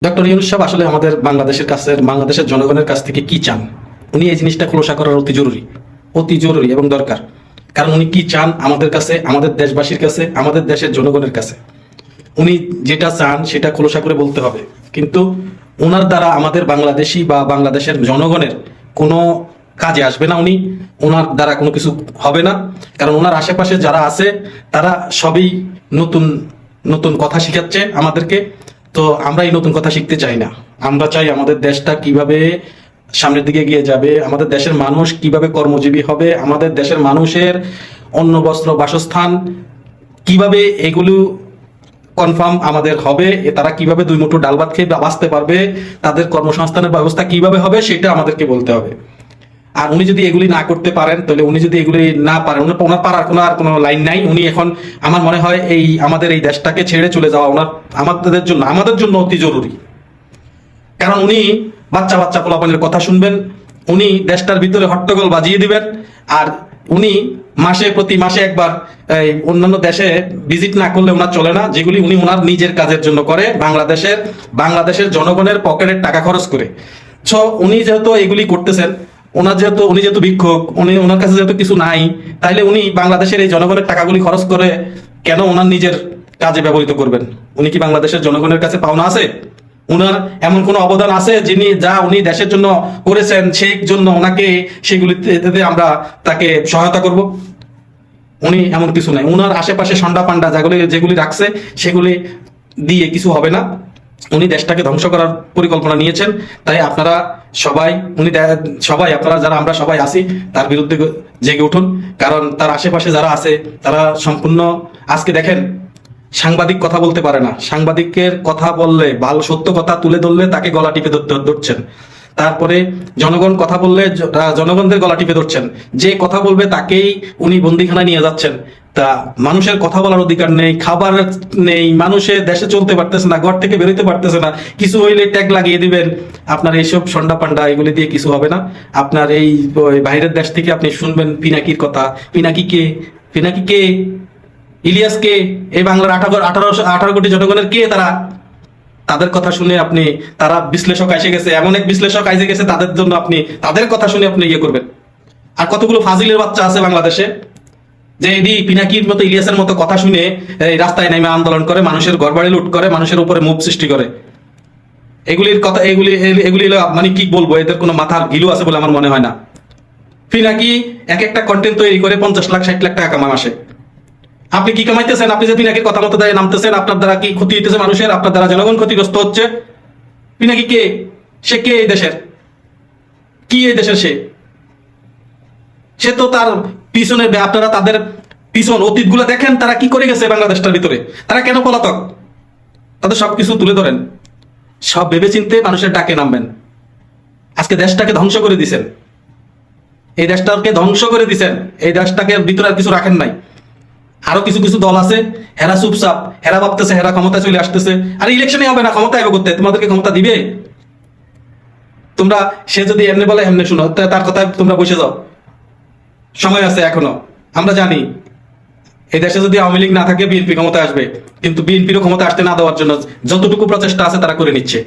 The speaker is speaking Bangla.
ডক্টর ইউনূস সাহেব আসলে আমাদের বাংলাদেশের জনগণের কাছ থেকে কি চান, উনি এই জিনিসটা খোলাসা করার অতি জরুরি এবং দরকার। কারণ উনি কি চান আমাদের কাছে, আমাদের দেশবাসীর কাছে, আমাদের দেশের জনগণের কাছে উনি যেটা চান সেটা খোলাসা করে বলতে হবে। কিন্তু ওনার দ্বারা আমাদের বাংলাদেশি বা বাংলাদেশের জনগণের কোনো কাজে আসবে না, ওনার দ্বারা কোনো কিছু হবে না। কারণ ওনার আশেপাশে যারা আছে তারা সবই নতুন নতুন কথা শিখাচ্ছে আমাদেরকে। তো আমরা এই নতুন কথা শিখতে চাই না। আমরা চাই আমাদের দেশটা কিভাবে সামনের দিকে এগিয়ে যাবে, আমাদের দেশের মানুষ কিভাবে কর্মজীবী হবে, আমাদের দেশের মানুষের অন্ন বস্ত্র বাসস্থান কিভাবে এগুলো কনফার্ম আমাদের হবে, তারা কিভাবে দুই মুঠো ডাল ভাত খেয়ে বাঁচতে পারবে, তাদের কর্মসংস্থানের ব্যবস্থা কিভাবে হবে সেটা আমাদেরকে বলতে হবে। আর উনি যদি এগুলি না করতে পারেন, তাহলে উনি যদি এগুলি না পারেন, ওনার পারার কোনো লাইন নাই। উনি এখন আমার মনে হয় আমাদের এই দেশটাকে ছেড়ে চলে যাওয়া আমাদের জন্য অতি জরুরি। কারণ উনি বাচ্চা বাচ্চা পোলাপানের কথা শুনবেন, উনি দেশটার ভিতরে হট্টগোল বাজিয়ে দিবেন, আর উনি প্রতি মাসে একবার অন্যান্য দেশে ভিজিট না করলে ওনার চলে না, যেগুলি উনি ওনার নিজের কাজের জন্য করে, বাংলাদেশের জনগণের পকেটের টাকা খরচ করে। সো উনি যেহেতু এগুলি করতেছেন, উনি যেহেতু ভিক্ষুক, ওনার কাছে যেহেতু কিছু নাই, তাইলে উনি বাংলাদেশের এই জনগণের টাকাগুলি খরচ করে কেন ওনার নিজের কাজে ব্যবহৃত করবেন? উনি কি বাংলাদেশের জনগণের কাছে পাওনা আছে? উনার এমন কোন অবদান আছে উনি দেশের জন্য করেছেন, সেই জন্য ওনাকে সেগুলিতে আমরা তাকে সহায়তা করব? উনি এমন কিছু নাই। উনার আশেপাশে সন্ডা পান্ডা যেগুলি রাখছে সেগুলি দিয়ে কিছু হবে না। উনি দেশটাকে ধ্বংস করার পরিকল্পনা নিয়েছেন। তাই আপনারা সবাই যারা আমরা সবাই আছি তার বিরুদ্ধে জেগে উঠুন। কারণ তার আশেপাশে যারা আছে তারা সম্পূর্ণ, আজকে দেখেন সাংবাদিক কথা বলতে পারে না, সাংবাদিকের কথা বললে, ভালো সত্য কথা তুলে ধরলে তাকে গলা টিপে ধরছেন। তারপরে জনগণ কথা বললে জনগণদের গলা টিপে ধরছেন। যে কথা বলবে তাকেই উনি বন্দিখানায় নিয়ে যাচ্ছেন। তা মানুষের কথা বলার অধিকার নেই, খাবার নেই, মানুষের দেশে চলতে পারতেছে না, ঘর থেকে বেরোতে পারতেছে না, কিছু হইলে ট্যাগ লাগিয়ে দিবেন। আপনার এইসব সন্ডা পান্ডা এগুলি দিয়ে কিছু হবে না। আপনার এই বাইরের দেশ থেকে আপনি শুনবেন পিনাকির কথা। পিনাকি কে? ইলিয়াস কে? এই বাংলার 18 কোটি জনগণের কে তারা? তাদের কথা শুনে তারা বিশ্লেষক এসে গেছে, এমন এক বিশ্লেষক এসে গেছে তাদের জন্য তাদের কথা শুনে আপনি ইয়ে করবেন। আর কতগুলো ফাজিলের বাচ্চা আছে বাংলাদেশে যে পিনাকির মতো, ইলিয়াসের মতো কথা শুনে রাস্তায় নেমে আন্দোলন করে, মানুষের ঘরবাড়ি লুট করে, মানুষের উপরে মুভ সৃষ্টি করে। এগুলি মানে কি বলবো, এদের কোনো মাথার গিলু আছে বলে আমার মনে হয় না। পিনাকি এক একটা কন্টেন্ট তৈরি করে 50 লাখ 60 লাখ টাকা কামায় মাসে। আপনি কি কামাইতেছেন? আপনি যে পিনাকির কথা মতো দাঁড়িয়ে নামতেছেন, আপনার দ্বারা কি ক্ষতি হইতেছে মানুষের? আপনার দ্বারা জনগণ ক্ষতিগ্রস্ত হচ্ছে। পিনাকি কে? সে কে এই দেশের? কি এই দেশের সে তো তার পিছনে, আপনারা তাদের পিছন অতীত গুলা দেখেন, তারা কি করে গেছে বাংলাদেশটার ভিতরে, তারা কেন পলাতক, তাদের সবকিছু তুলে ধরেন। সব ভেবে চিনতে মানুষের ডাকে নামবেন। আজকে দেশটাকে ধ্বংস করে দিছেন, এই দেশটাকে ধ্বংস করে দিছেন, এই দেশটাকে ভিতরে আর কিছু রাখেন নাই। আরো কিছু কিছু দল আছে, হেরা চুপচাপ, হেরা ভাবতেছে হেরা ক্ষমতায় চলে আসতেছে। আর ইলেকশনে হবে না, ক্ষমতা আইবে করতে, তোমাদেরকে ক্ষমতা দিবে? সে যদি এমনি বলে এমনি শুনো, তার কথায় তোমরা বসে যাও। সময় আছে এখনো। আমরা জানি এই দেশে যদি আওয়ামী লীগ না থাকে বিএনপি ক্ষমতায় আসবে, কিন্তু বিএনপিরও ক্ষমতা আসতে না দেওয়ার জন্য যতটুকু প্রচেষ্টা আছে তারা করে নিচ্ছে।